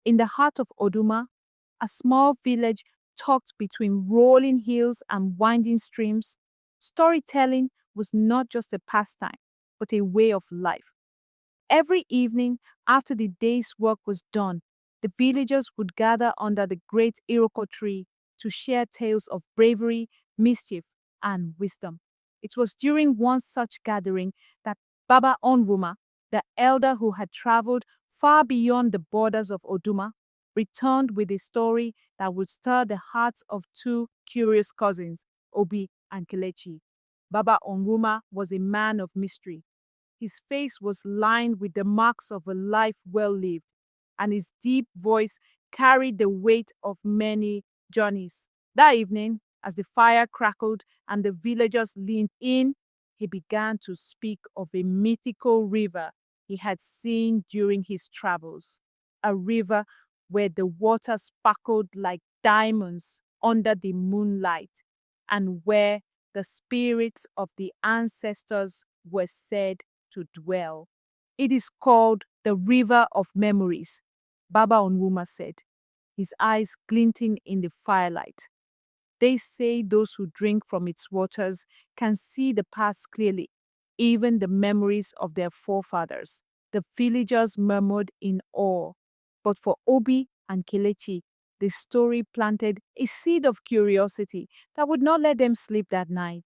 In the heart of Oduma, a small village tucked between rolling hills and winding streams, storytelling was not just a pastime, but a way of life. Every evening, after the day's work was done, the villagers would gather under the great iroko tree to share tales of bravery, mischief, and wisdom. It was during one such gathering that Baba Onwuma, the elder who had traveled far beyond the borders of Oduma, returned with a story that would stir the hearts of two curious cousins, Obi and Kelechi. Baba Onwuma was a man of mystery. His face was lined with the marks of a life well lived, and his deep voice carried the weight of many journeys. That evening, as the fire crackled and the villagers leaned in, he began to speak of a mythical river he had seen during his travels. A river where the water sparkled like diamonds under the moonlight, and where the spirits of the ancestors were said to dwell. It is called the River of Memories, Baba Onwuma said, his eyes glinting in the firelight. They say those who drink from its waters can see the past clearly, even the memories of their forefathers. The villagers murmured in awe. But for Obi and Kelechi, the story planted a seed of curiosity that would not let them sleep that night.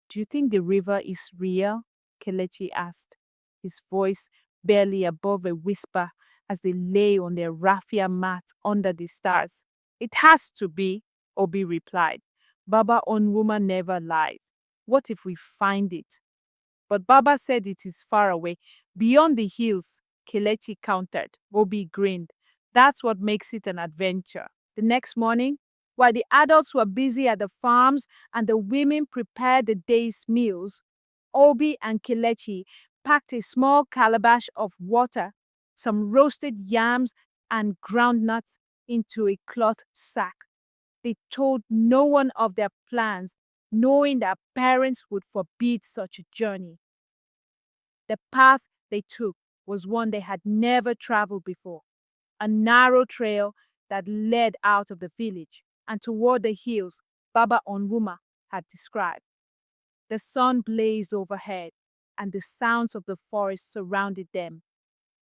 Do you think the river is real? Kelechi asked, his voice barely above a whisper as they lay on their raffia mat under the stars. It has to be, Obi replied. Baba Onwuma never lies. What if we find it? But Baba said it is far away, beyond the hills, Kelechi countered. Obi grinned. That's what makes it an adventure. The next morning, while the adults were busy at the farms and the women prepared the day's meals, Obi and Kelechi packed a small calabash of water, some roasted yams, and groundnuts into a cloth sack. They told no one of their plans, knowing that parents would forbid such a journey. The path they took was one they had never traveled before, a narrow trail that led out of the village and toward the hills Baba Onwuma had described. The sun blazed overhead, and the sounds of the forest surrounded them.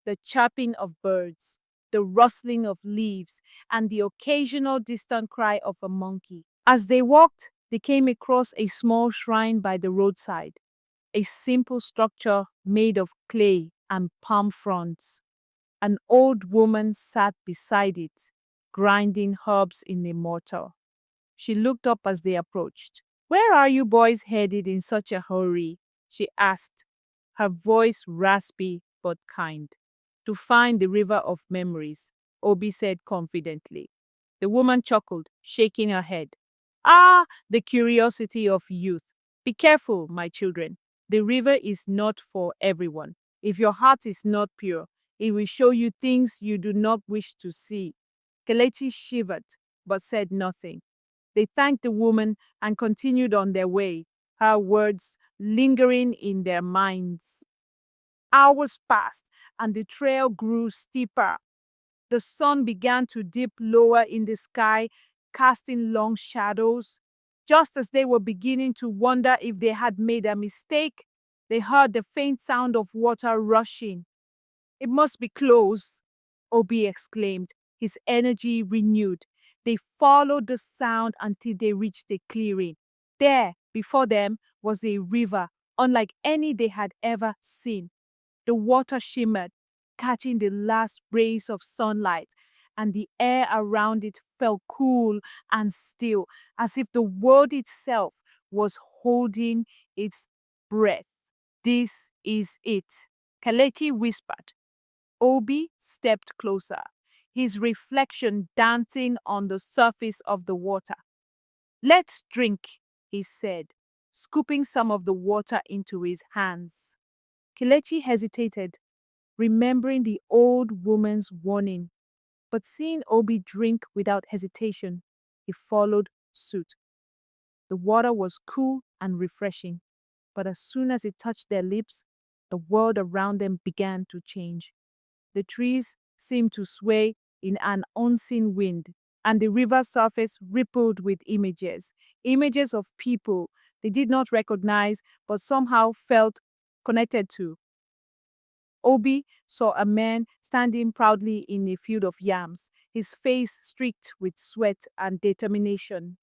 The chirping of birds, the rustling of leaves, and the occasional distant cry of a monkey. As they walked, they came across a small shrine by the roadside, a simple structure made of clay and palm fronds. An old woman sat beside it, grinding herbs in a mortar. She looked up as they approached. "Where are you boys headed in such a hurry?" she asked, her voice raspy but kind. "To find the river of memories," Obi said confidently. The woman chuckled, shaking her head. "Ah, the curiosity of youth. Be careful, my children. The river is not for everyone. If your heart is not pure, it will show you things you do not wish to see." Kelechi shivered, but said nothing. They thanked the woman and continued on their way, her words lingering in their minds. Hours passed, and the trail grew steeper. The sun began to dip lower in the sky, casting long shadows. Just as they were beginning to wonder if they had made a mistake, they heard the faint sound of water rushing. "It must be close," Obi exclaimed, his energy renewed. They followed the sound until they reached a clearing. There, before them, was a river unlike any they had ever seen. The water shimmered, catching the last rays of sunlight, and the air around it felt cool and still, as if the world itself was holding its breath. "This is it," Kelechi whispered. Obi stepped closer, his reflection dancing on the surface of the water. "Let's drink," he said, scooping some of the water into his hands. Kelechi hesitated, remembering the old woman's warning, but seeing Obi drink without hesitation, he followed suit. The water was cool and refreshing, but as soon as it touched their lips, the world around them began to change. The trees seemed to sway in an unseen wind, and the river surface rippled with images of people they did not recognize but somehow felt connected to. Obi saw a man standing proudly in a field of yams, his face streaked with sweat and determination.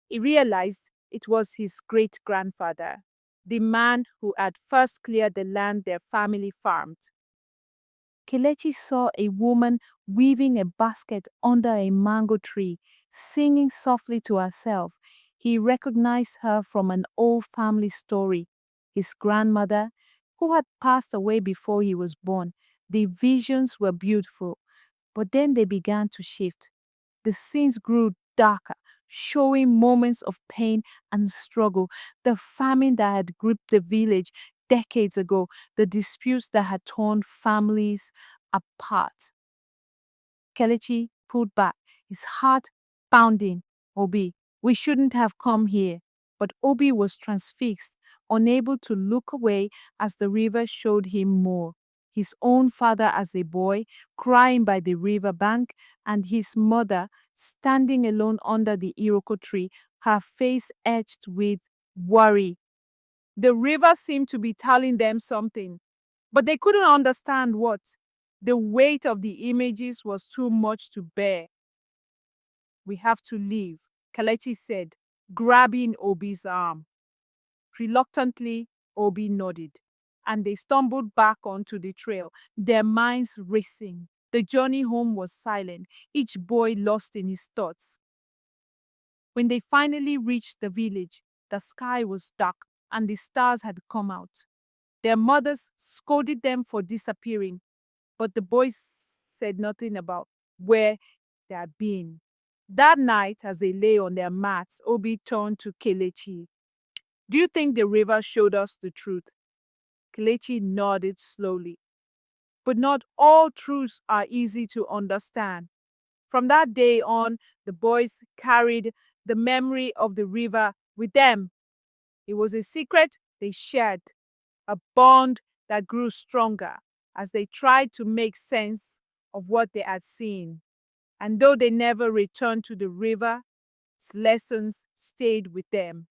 He realized it was his great grandfather, the man who had first cleared the land their family farmed. Kelechi saw a woman weaving a basket under a mango tree, singing softly to herself. He recognized her from an old family story. His grandmother, who had passed away before he was born. The visions were beautiful, but then they began to shift. The scenes grew darker, showing moments of pain and struggle, the famine that had gripped the village decades ago, the disputes that had torn families apart. Kelechi pulled back, his heart pounding. Obi, we shouldn't have come here. But Obi was transfixed, unable to look away as the river showed him more. His own father as a boy, crying by the river bank, and his mother standing alone under the iroko tree, her face etched with worry. The river seemed to be telling them something, but they couldn't understand what. The weight of the images was too much to bear. We have to leave, Kelechi said, grabbing Obi's arm. Reluctantly, Obi nodded, and they stumbled back onto the trail, their minds racing. The journey home was silent, each boy lost in his thoughts. When they finally reached the village, the sky was dark and the stars had come out. Their mothers scolded them for disappearing, but the boys said nothing about where they had been. That night, as they lay on their mats, Obi turned to Kelechi. Do you think the river showed us the truth? Kelechi nodded slowly. But not all truths are easy to understand. From that day on, the boys carried the memory of the river with them. It was a secret they shared, a bond that grew stronger as they tried to make sense of what they had seen. And though they never returned to the river, its lessons stayed with them,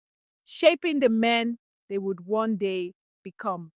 shaping the men they would one day become.